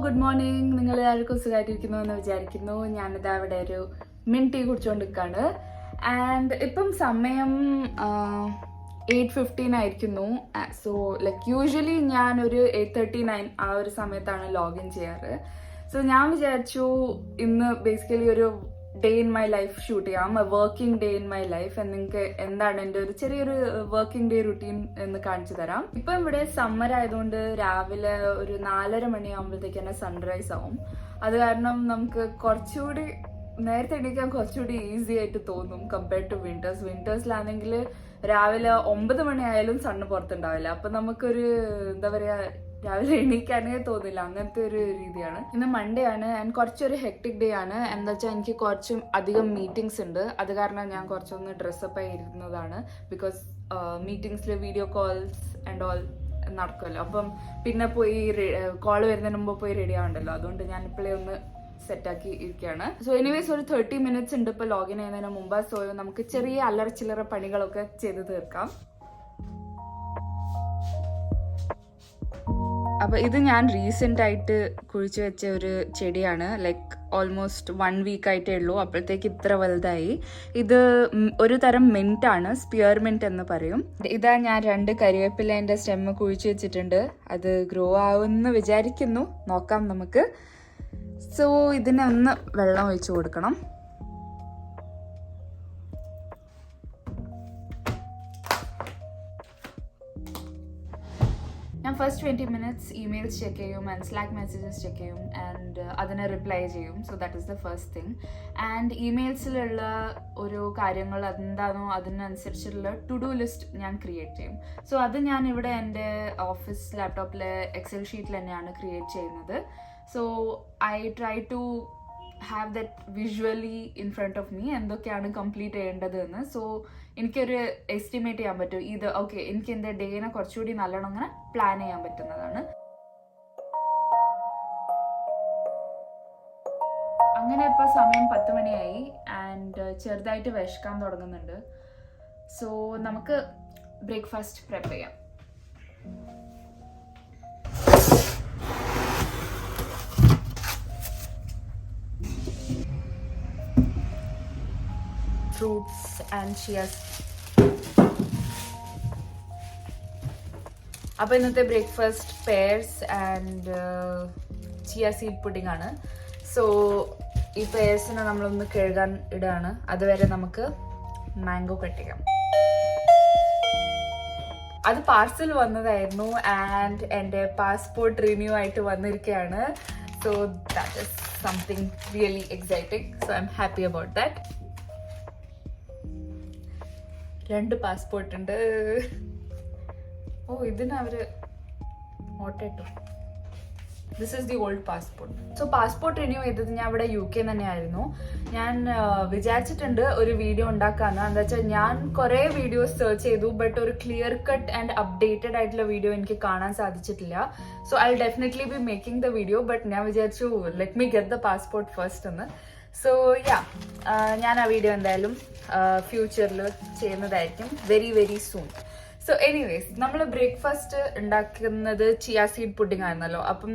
Good morning. നിങ്ങൾ എല്ലാവർക്കും സുഖമായിട്ടിരിക്കുന്നു എന്ന് വിചാരിക്കുന്നു. ഞാനിതാ ഇവിടെ ഒരു മിൻ ടീ കുടിച്ചുകൊണ്ടിരിക്കുകയാണ്. ആൻഡ് ഇപ്പം സമയം 8:15 ആയിരിക്കുന്നു. സോ ലൈക്ക് യൂഷ്വലി ഞാനൊരു 8:39 ആ ഒരു സമയത്താണ് ലോഗിൻ ചെയ്യാറ്. സോ ഞാൻ വിചാരിച്ചു ഇന്ന് ബേസിക്കലി ഒരു day in my life shoot ചെയ്യാം, working day in my life. നിങ്ങൾക്ക് എന്താണ് എൻ്റെ ഒരു ചെറിയൊരു വർക്കിംഗ് ഡേ റുട്ടീൻ എന്ന് കാണിച്ചു തരാം. ഇപ്പം ഇവിടെ സമ്മർ ആയതുകൊണ്ട് രാവിലെ ഒരു 4:30 മണിയാകുമ്പോഴത്തേക്ക് തന്നെ സൺറൈസ് ആവും. അത് കാരണം നമുക്ക് കുറച്ചുകൂടി നേരത്തെ എണീക്കാൻ കുറച്ചുകൂടി ഈസി ആയിട്ട് തോന്നും കമ്പയർഡ് ടു വിന്റേഴ്സിലാണെങ്കിൽ രാവിലെ 9 മണിയായാലും സണ്ണ് പുറത്തുണ്ടാവില്ല. അപ്പൊ നമുക്കൊരു എന്താ പറയാ, രാവിലെ എണീക്കാനേ തോന്നില്ല, അങ്ങനത്തെ ഒരു രീതിയാണ്. ഇന്ന് മൺഡേ ആണ് ആൻഡ് കുറച്ചൊരു ഹെക്ടിക് ഡേ ആണ്. എന്താ വെച്ചാൽ എനിക്ക് കുറച്ചും അധികം മീറ്റിംഗ്സ് ഉണ്ട്. അത് കാരണം ഞാൻ കുറച്ചൊന്ന് ഡ്രസ്സപ്പ് ആയി ഇരുന്നതാണ്. ബിക്കോസ് മീറ്റിംഗ്സിൽ വീഡിയോ കോൾസ് ആൻഡ് ഓൾ നടക്കുമല്ലോ. അപ്പം പിന്നെ പോയി കോൾ വരുന്നതിന് മുമ്പ് പോയി റെഡി ആവണ്ടല്ലോ. അതുകൊണ്ട് ഞാൻ ഇപ്പോഴേ ഒന്ന് സെറ്റാക്കി ഇരിക്കുകയാണ്. സോ എനിവേസ് ഒരു 30 മിനിറ്റ്സ് ഉണ്ട് ഇപ്പോൾ ലോഗിൻ ചെയ്യുന്നതിന് മുമ്പ്. സോ നമുക്ക് ചെറിയ അല്ലറ ചില്ലറ പണികളൊക്കെ ചെയ്ത് തീർക്കാം. അപ്പോൾ ഇത് ഞാൻ റീസെൻ്റ് ആയിട്ട് കുഴിച്ചു വെച്ച ഒരു ചെടിയാണ്. ലൈക്ക് ഓൾമോസ്റ്റ് 1 വീക്ക് ആയിട്ടേ ഉള്ളൂ, അപ്പോഴത്തേക്ക് ഇത്ര വലുതായി. ഇത് ഒരു തരം മിന്റ് ആണ്, സ്പിയർ മിന്റ് എന്ന് പറയും. ഇതാ ഞാൻ 2 കരിവേപ്പിലേൻ്റെ സ്റ്റെമ്മ് കുഴിച്ചു വെച്ചിട്ടുണ്ട്. അത് ഗ്രോ ആവുമെന്ന് വിചാരിക്കുന്നു, നോക്കാം നമുക്ക്. സോ ഇതിനെ ഒന്ന് വെള്ളം ഒഴിച്ചു കൊടുക്കണം. ഞാൻ ഫസ്റ്റ് 20 മിനിറ്റ്സ് ഇമെയിൽസ് ചെക്ക് ചെയ്യും ആൻഡ് സ്ലാക്ക് മെസ്സേജസ് ചെക്ക് ചെയ്യും ആൻഡ് അതിന് റിപ്ലൈ ചെയ്യും. So that is the first thing. And ഇമെയിൽസിലുള്ള ഓരോ കാര്യങ്ങൾ എന്താണോ അതിനനുസരിച്ചുള്ള ടു ഡു ലിസ്റ്റ് ഞാൻ ക്രിയേറ്റ് ചെയ്യും. സോ അത് ഞാൻ ഇവിടെ എൻ്റെ ഓഫീസ് ലാപ്ടോപ്പിലെ എക്സൽ ഷീറ്റിൽ തന്നെയാണ് ക്രിയേറ്റ് ചെയ്യുന്നത്. So I try to have that visually in front of me, എന്തൊക്കെയാണ് കംപ്ലീറ്റ് ചെയ്യേണ്ടത് എന്ന്. സോ എനിക്കൊരു എസ്റ്റിമേറ്റ് ചെയ്യാൻ പറ്റും, ഇത് ഓക്കെ എനിക്ക് എൻ്റെ ഡേനെ കുറച്ചുകൂടി നല്ലോണം അങ്ങനെ പ്ലാൻ ചെയ്യാൻ പറ്റുന്നതാണ്. അങ്ങനെ ഇപ്പോൾ സമയം 10 മണിയായി ആൻഡ് ചെറുതായിട്ട് വിശക്കാൻ തുടങ്ങുന്നുണ്ട്. സോ നമുക്ക് ബ്രേക്ക്ഫാസ്റ്റ് പ്രിപ്പയർ ചെയ്യാം. Fruits and chias. അപ്പോൾ ഇന്നത്തെ breakfast pears and chia seed pudding ആണ്. സോ ഈ പെയർസിനെ നമ്മളൊന്ന് കഴുകാൻ ഇടുകയാണ്. അതുവരെ നമുക്ക് മാംഗോ കട്ട് ചെയ്യാം. അത് പാർസൽ വന്നതായിരുന്നു ആൻഡ് എൻ്റെ പാസ്പോർട്ട് റിന്യൂ ആയിട്ട് വന്നിരിക്കുകയാണ്. So that is something really exciting. So I'm happy about that. 2 passport ഉണ്ട്. ഓ, ഇതിന് അവര് ഓട്ടേട്ടോ. This is the old passport. So passport renew ചെയ്തത് ഞാൻ ഇവിടെ UK തന്നെയായിരുന്നു. ഞാൻ വിചാരിച്ചിട്ടുണ്ട് ഒരു വീഡിയോ ഉണ്ടാക്കാന്ന്. എന്താ വെച്ചാൽ ഞാൻ കുറേ വീഡിയോസ് സെർച്ച് ചെയ്തു, ബട്ട് ഒരു ക്ലിയർ കട്ട് ആൻഡ് അപ്ഡേറ്റഡ് ആയിട്ടുള്ള വീഡിയോ എനിക്ക് കാണാൻ സാധിച്ചിട്ടില്ല. So I definitely be making the video, but ഞാൻ വിചാരിച്ചു let me get the passport first എന്ന്. സോ യാ, ഞാൻ ആ വീഡിയോ എന്തായാലും ഫ്യൂച്ചറിൽ ചെയ്യുന്നതായിരിക്കും very very soon. So anyways, നമ്മൾ ബ്രേക്ക്ഫാസ്റ്റ് ഉണ്ടാക്കുന്നത് ചിയ സീഡ് പുഡിംഗ് ആയിരുന്നല്ലോ. അപ്പം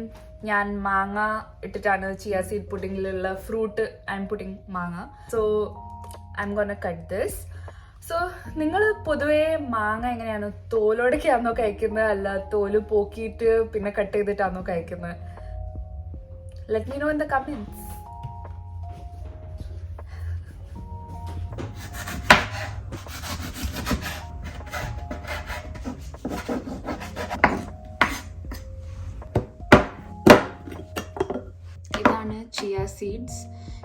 ഞാൻ മാങ്ങ ഇട്ടിട്ടാണ് ചിയ സീഡ് പുഡിങ്ങിലുള്ള ഫ്രൂട്ട് ഐ എം പുഡിംഗ് മാങ്ങ. So I M gonna cut this. So നിങ്ങൾ പൊതുവേ മാങ്ങ എങ്ങനെയാണ്, തോലോടൊക്കെയാണോ കഴിക്കുന്നത്, അല്ല തോല് പോക്കിയിട്ട് പിന്നെ കട്ട് ചെയ്തിട്ടാണോ കഴിക്കുന്നത്? Let me know in the comments. Chia seeds.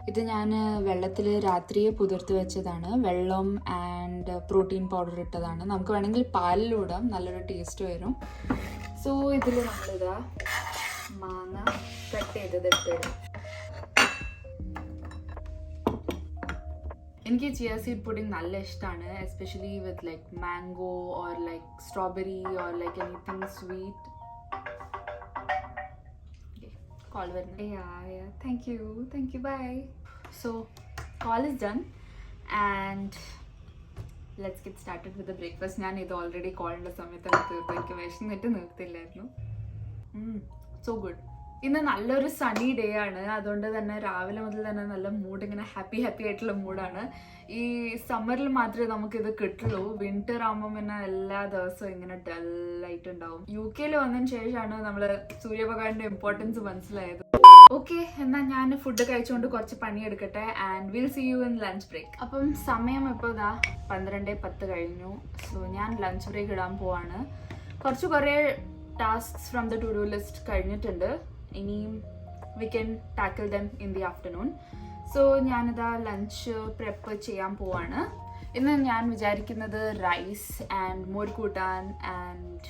ഇത് ഞാൻ വെള്ളത്തിൽ രാത്രിയെ പുതിർത്ത് വെച്ചതാണ്. വെള്ളം ആൻഡ് പ്രോട്ടീൻ പൗഡർ ഇട്ടതാണ്. നമുക്ക് വേണമെങ്കിൽ പാലിലിടാം, നല്ലൊരു ടേസ്റ്റ് വരും. സോ ഇതിൽ നമ്മളിതാ മാങ്ങ കട്ട് ചെയ്തത് ഇട്ടിടും. എനിക്ക് ചിയ സീഡ് പുഡിംഗ് നല്ല ഇഷ്ടമാണ്, especially with like mango or like strawberry or like anything sweet. Call വരുന്നത്. Yeah, thank you, bye. So call is done and let's get started with the breakfast. ഞാൻ ഇത് already കോളിൻ്റെ സമയത്ത് തീർത്തു. എനിക്ക് വിശന്നിട്ട് നിർത്തില്ലായിരുന്നു. So good. ഇന്ന് നല്ലൊരു സണ്ണി ഡേ ആണ്. അതുകൊണ്ട് തന്നെ രാവിലെ മുതൽ തന്നെ നല്ല മൂഡ്, ഇങ്ങനെ ഹാപ്പി ആയിട്ടുള്ള മൂഡാണ്. ഈ സമ്മറിൽ മാത്രമേ നമുക്കിത് കിട്ടുള്ളൂ. വിന്റർ ആകുമ്പോൾ പിന്നെ എല്ലാ ദിവസവും ഇങ്ങനെ ഡല്ലായിട്ടുണ്ടാവും. UK വന്നതിന് ശേഷമാണ് നമ്മള് സൂര്യഭഗവാന്റെ ഇമ്പോർട്ടൻസ് മനസ്സിലായത്. ഓക്കെ, എന്നാൽ ഞാൻ ഫുഡ് കഴിച്ചുകൊണ്ട് കുറച്ച് പണിയെടുക്കട്ടെ and will see you in lunch break. അപ്പം സമയം ഇപ്പോൾ ഇതാ 12:10 കഴിഞ്ഞു. സോ ഞാൻ ലഞ്ച് ബ്രേക്ക് ഇടാൻ പോവാണ്. കുറേ tasks from the two do list കഴിഞ്ഞിട്ടുണ്ട്. ഇനിയും we can tackle them in the afternoon. So ഞാനിതാ ലഞ്ച് പ്രെപ്പ് ചെയ്യാൻ പോവാണ്. ഇന്ന് ഞാൻ വിചാരിക്കുന്നത് റൈസ് ആൻഡ് മോര് കൂട്ടാൻ ആൻഡ്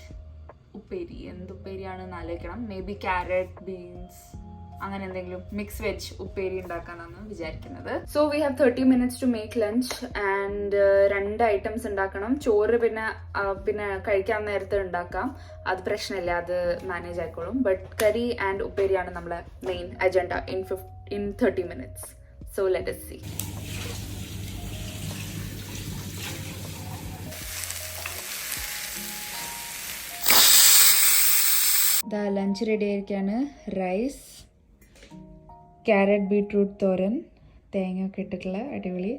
ഉപ്പേരി. എന്ത് ഉപ്പേരിയാണെന്ന് ആലോചിക്കണം. മേ ബി ക്യാരറ്റ്, ബീൻസ്, അങ്ങനെ എന്തെങ്കിലും മിക്സ് വെജ് ഉപ്പേരി ഉണ്ടാക്കാനാണ് വിചാരിക്കുന്നത്. So we have 30 minutes to make lunch and 2 items ഉണ്ടാക്കണം. ചോറ് പിന്നെ കഴിക്കാൻ നേരത്തെ ഉണ്ടാക്കാം, അത് പ്രശ്നമില്ല, അത് മാനേജ് ആയിക്കോളും. ബട്ട് കറി ആൻഡ് ഉപ്പേരിയാണ് നമ്മുടെ main agenda in 30 minutes. So let us see. Lunch ready ആയിരിക്കാണ്. റൈസ്, ക്യാരറ്റ് ബീട്രൂട്ട് തോരൻ, തേങ്ങ ഒക്കെ ഇട്ടിട്ടുള്ള അടിപൊളി,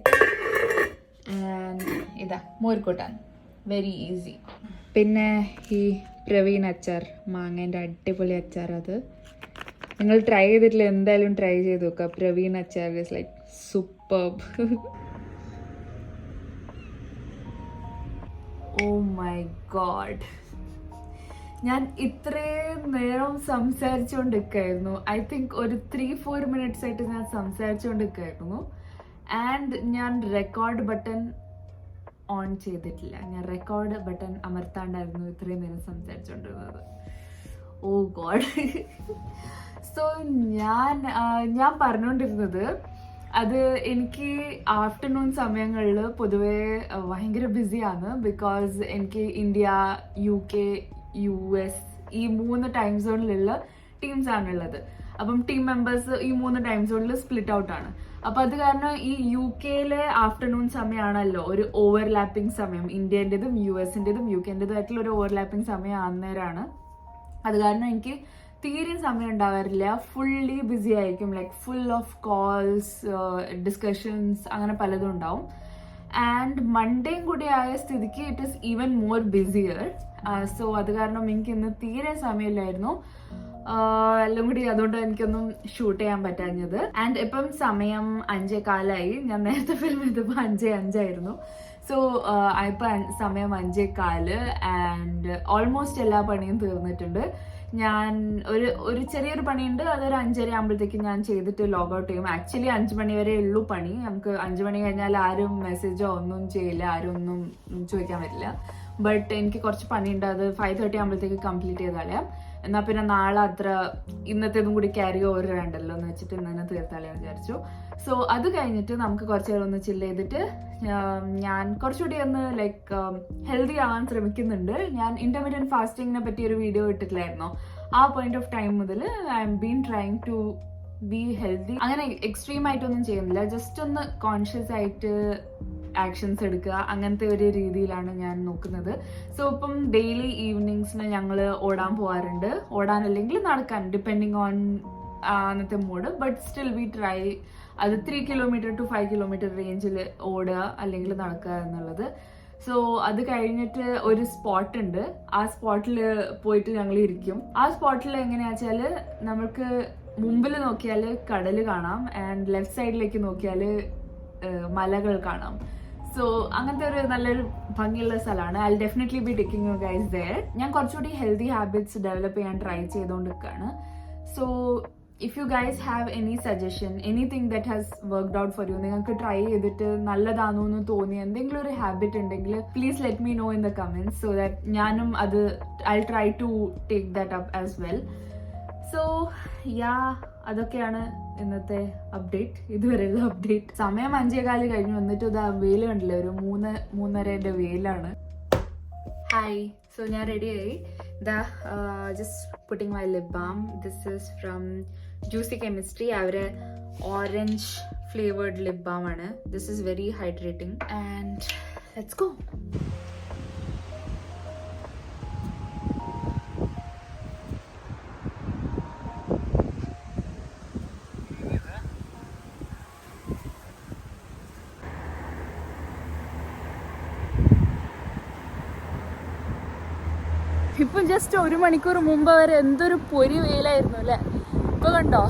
ആൻഡ് ഇതാ മോർക്കൂട്ടാൻ, വെരി ഈസി. പിന്നെ ഈ പ്രവീൺ അച്ചാർ, മാങ്ങേൻ്റെ അടിപൊളി അച്ചാർ. അത് നിങ്ങൾ ട്രൈ ചെയ്തിട്ടില്ല, എന്തായാലും ട്രൈ ചെയ്ത് നോക്കുക. Praveen achar is like superb. Oh my god, ഞാൻ ഇത്രയും നേരം സംസാരിച്ചുകൊണ്ടിരിക്കുകയായിരുന്നു. ഐ തിങ്ക് ഒരു 3-4 minutes ആയിട്ട് ഞാൻ സംസാരിച്ചുകൊണ്ടിരിക്കുകയായിരുന്നു. ആൻഡ് ഞാൻ റെക്കോർഡ് ബട്ടൺ ഓൺ ചെയ്തിട്ടില്ല. ഞാൻ റെക്കോർഡ് ബട്ടൺ അമർത്താണ്ടായിരുന്നു ഇത്രയും നേരം സംസാരിച്ചുകൊണ്ടിരുന്നത്. ഓ ഗോഡ്. സോ ഞാൻ പറഞ്ഞുകൊണ്ടിരുന്നത്, അത് എനിക്ക് ആഫ്റ്റർനൂൺ സമയങ്ങളിൽ പൊതുവേ ഭയങ്കര ബിസിയാണ്. ബിക്കോസ് എനിക്ക് ഇന്ത്യ, UK, US ഈ 3 ടൈം സോണിലുള്ള ടീംസ് ആണുള്ളത്. അപ്പം ടീം മെമ്പേഴ്സ് ഈ 3 ടൈം സോണിൽ സ്പ്ലിറ്റ് ഔട്ട് ആണ്. അപ്പം അത് കാരണം ഈ UK ആഫ്റ്റർനൂൺ സമയമാണല്ലോ ഒരു ഓവർലാപ്പിംഗ് സമയം. ഇന്ത്യൻ്റെതും US-ൻ്റെതും UK-ൻ്റെതും ആയിട്ടുള്ള ഒരു ഓവർലാപ്പിംഗ് സമയം അന്നേരമാണ്. അത് കാരണം എനിക്ക് തീരെ സമയം ഉണ്ടാവാറില്ല. ഫുള്ളി ബിസി ആയിരിക്കും, like full of calls, discussions, അങ്ങനെ പലതും ഉണ്ടാവും. ആൻഡ് മൺഡേയും കൂടി ആയ സ്ഥിതിക്ക് it is even more busier. So അത് കാരണം എനിക്ക് ഇന്ന് തീരെ സമയമില്ലായിരുന്നു. എല്ലാം കൂടി അതുകൊണ്ട് എനിക്കൊന്നും ഷൂട്ട് ചെയ്യാൻ പറ്റാഞ്ഞത്. ആൻഡ് ഇപ്പം സമയം 5:15. ഞാൻ നേരത്തെ ഫിലിം ചെയ്തപ്പോൾ 5:05 സോ ഇപ്പം സമയം 5:15 ആൻഡ് ഓൾമോസ്റ്റ് എല്ലാ പണിയും തീർന്നിട്ടുണ്ട്. ഞാൻ ഒരു ചെറിയൊരു പണിയുണ്ട്, അതൊരു 5:30 ആകുമ്പോഴത്തേക്കും ഞാൻ ചെയ്തിട്ട് ലോഗ് ഔട്ട് ചെയ്യും. ആക്ച്വലി 5 മണി വരെ ഉള്ളൂ പണി. നമുക്ക് 5 മണി കഴിഞ്ഞാൽ ആരും മെസ്സേജോ ഒന്നും ചെയ്യില്ല, ആരും ഒന്നും ചോദിക്കാൻ പറ്റില്ല. ബട്ട് എനിക്ക് കുറച്ച് പണിയുണ്ട്, അത് 5:30 ആകുമ്പോഴത്തേക്ക് കംപ്ലീറ്റ് ചെയ്ത് കളയാം. എന്നാൽ പിന്നെ നാളെ അത്ര ഇന്നത്തേതും കൂടി ക്യാരി ഓവർ വേണ്ടല്ലോ എന്ന് വെച്ചിട്ട് ഇന്നെ തീർത്താളയാൻ വിചാരിച്ചു. സോ അത് കഴിഞ്ഞിട്ട് നമുക്ക് കുറച്ച് നേരം ഒന്ന് ചില്ല് ചെയ്തിട്ട് ഞാൻ കുറച്ചുകൂടി ഒന്ന് ലൈക്ക് ഹെൽത്തി ആവാൻ ശ്രമിക്കുന്നുണ്ട്. ഞാൻ ഇന്റർമീഡിയറ്റ് ഫാസ്റ്റിങ്ങിനെ പറ്റി ഒരു വീഡിയോ ഇട്ടിട്ടില്ലായിരുന്നോ? ആ പോയിന്റ് ഓഫ് ടൈം മുതൽ I am been trying to be healthy. അങ്ങനെ എക്സ്ട്രീം ആയിട്ടൊന്നും ചെയ്യുന്നില്ല, ജസ്റ്റ് ഒന്ന് കോൺഷ്യസ് ആയിട്ട് ആക്ഷൻസ് എടുക്കുക, അങ്ങനത്തെ ഒരു രീതിയിലാണ് ഞാൻ നോക്കുന്നത്. സോ ഇപ്പം ഡെയിലി ഈവനിങ്സിന് ഞങ്ങൾ ഓടാൻ പോകാറുണ്ട്. ഓടാനല്ലെങ്കിൽ നടക്കാൻ, ഡിപ്പെൻഡിങ് ഓൺ അന്നത്തെ mood. But still we try അത് 3 kilometer to 5 kilometer റേഞ്ചിൽ ഓടുക അല്ലെങ്കിൽ നടക്കുക എന്നുള്ളത്. സോ അത് കഴിഞ്ഞിട്ട് ഒരു സ്പോട്ട് ഉണ്ട്, ആ സ്പോട്ടിൽ പോയിട്ട് ഞങ്ങൾ ഇരിക്കും. ആ സ്പോട്ടിൽ എങ്ങനെയാ വെച്ചാൽ നമുക്ക് മുമ്പിൽ നോക്കിയാൽ കടൽ കാണാം ആൻഡ് ലെഫ്റ്റ് സൈഡിലേക്ക് നോക്കിയാൽ മലകൾ കാണാം. സോ അങ്ങനത്തെ ഒരു നല്ലൊരു ഭംഗിയുള്ള സ്ഥലമാണ്. I definitely be taking you guys there. ഞാൻ കുറച്ചുകൂടി ഹെൽത്തി ഹാബിറ്റ്സ് ഡെവലപ്പ് ചെയ്യാൻ ട്രൈ ചെയ്തുകൊണ്ടിരിക്കുകയാണ്. So if you guys have any suggestion, anything that has worked out for you, നിങ്ങൾക്ക് ട്രൈ ചെയ്തിട്ട് നല്ലതാണോ എന്ന് തോന്നിയ എന്തെങ്കിലും ഒരു ഹാബിറ്റ് ഉണ്ടെങ്കിൽ please let me know in the comments, so that ഞാനും അത് I try to take that up as well. So അതൊക്കെയാണ് ഇന്നത്തെ അപ്ഡേറ്റ്, ഇതുവരെയുള്ള അപ്ഡേറ്റ്. സമയം 5:15 കഴിഞ്ഞു. വന്നിട്ട് ഇതാ വെയിൽ കണ്ടില്ലേ, ഒരു 3-3:30 വെയിലാണ്. ഹായ്, സോ ഞാൻ റെഡിയായി. ദാ just putting my lip balm. This is from Juicy Chemistry. അവരെ ഓറഞ്ച് ഫ്ലേവേർഡ് ലിപ് ബാം ആണ്. This is very hydrating and let's go. ഇപ്പം ജസ്റ്റ് 1 മണിക്കൂർ മുമ്പ് വരെ എന്തൊരു പൊരി വെയിലായിരുന്നു അല്ലേ. ഇപ്പോൾ കണ്ടോ,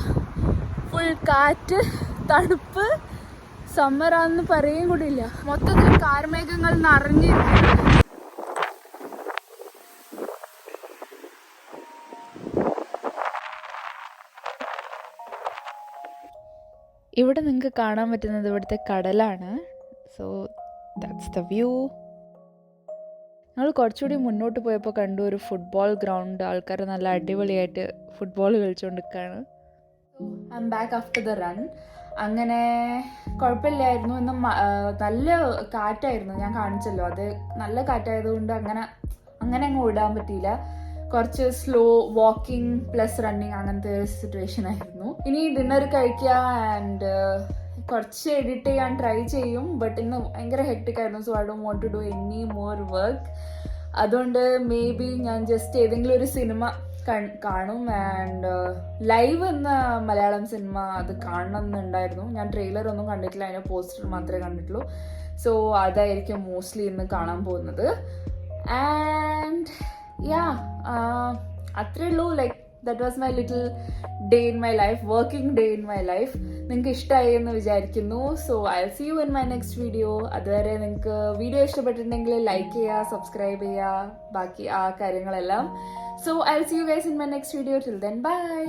ഫുൾ കാറ്റ്, തണുപ്പ്, സമ്മറാന്ന് പറയും കൂടിയില്ല. മൊത്തത്തിൽ കാർമേഘങ്ങൾ നിറഞ്ഞിരിക്കുന്നു. ഇവിടെ നിങ്ങൾക്ക് കാണാൻ പറ്റുന്നത് ഇവിടുത്തെ കടലാണ്. So that's the view. ഞങ്ങൾ കുറച്ചുകൂടി മുന്നോട്ട് പോയപ്പോൾ കണ്ടു ഒരു ഫുട്ബോൾ ഗ്രൗണ്ട്. ആൾക്കാർ നല്ല അടിപൊളിയായിട്ട് ഫുട്ബോൾ കളിച്ചുകൊണ്ടിരിക്കുകയാണ്. I'm back after the run. അങ്ങനെ കുഴപ്പമില്ലായിരുന്നു. ഇന്ന് നല്ല കാറ്റായിരുന്നു, ഞാൻ കാണിച്ചല്ലോ. അത് നല്ല കാറ്റായതുകൊണ്ട് അങ്ങനെ അങ്ങ് ഓടാൻ പറ്റിയില്ല. കുറച്ച് സ്ലോ വാക്കിംഗ് പ്ലസ് റണ്ണിങ് അങ്ങനത്തെ സിറ്റുവേഷൻ ആയിരുന്നു. ഇനി ഡിന്നർ കഴിക്കുക ആൻഡ് കുറച്ച് എഡിറ്റ് ചെയ്യാൻ ട്രൈ ചെയ്യും. ബട്ട് ഇന്ന് ഭയങ്കര ഹെക്ടിക് ആയിരുന്നു. So I don't want to do any more work. അതുകൊണ്ട് മേ ബി ഞാൻ ജസ്റ്റ് ഏതെങ്കിലും ഒരു സിനിമ കാണും. ആൻഡ് ലൈവ് എന്ന മലയാളം സിനിമ അത് കാണണം എന്നുണ്ടായിരുന്നു. ഞാൻ ട്രെയിലർ ഒന്നും കണ്ടിട്ടില്ല, അതിൻ്റെ പോസ്റ്റർ മാത്രമേ കണ്ടിട്ടുള്ളൂ. സോ അതായിരിക്കും മോസ്റ്റ്ലി ഇന്ന് കാണാൻ പോകുന്നത്. ആൻഡ് അത്രേ ഉള്ളൂ. Like that was my little day in my life, working day in my life. നിങ്ങൾക്ക് ഇഷ്ടമായി എന്ന് വിചാരിക്കുന്നു. So I will see you in my next video. അതുവരെ നിങ്ങൾക്ക് വീഡിയോ ഇഷ്ടപ്പെട്ടിട്ടുണ്ടെങ്കിൽ ലൈക്ക് ചെയ്യുക, സബ്സ്ക്രൈബ് ചെയ്യുക, ബാക്കി ആ കാര്യങ്ങളെല്ലാം. So I will see you guys in my next video. Till then by.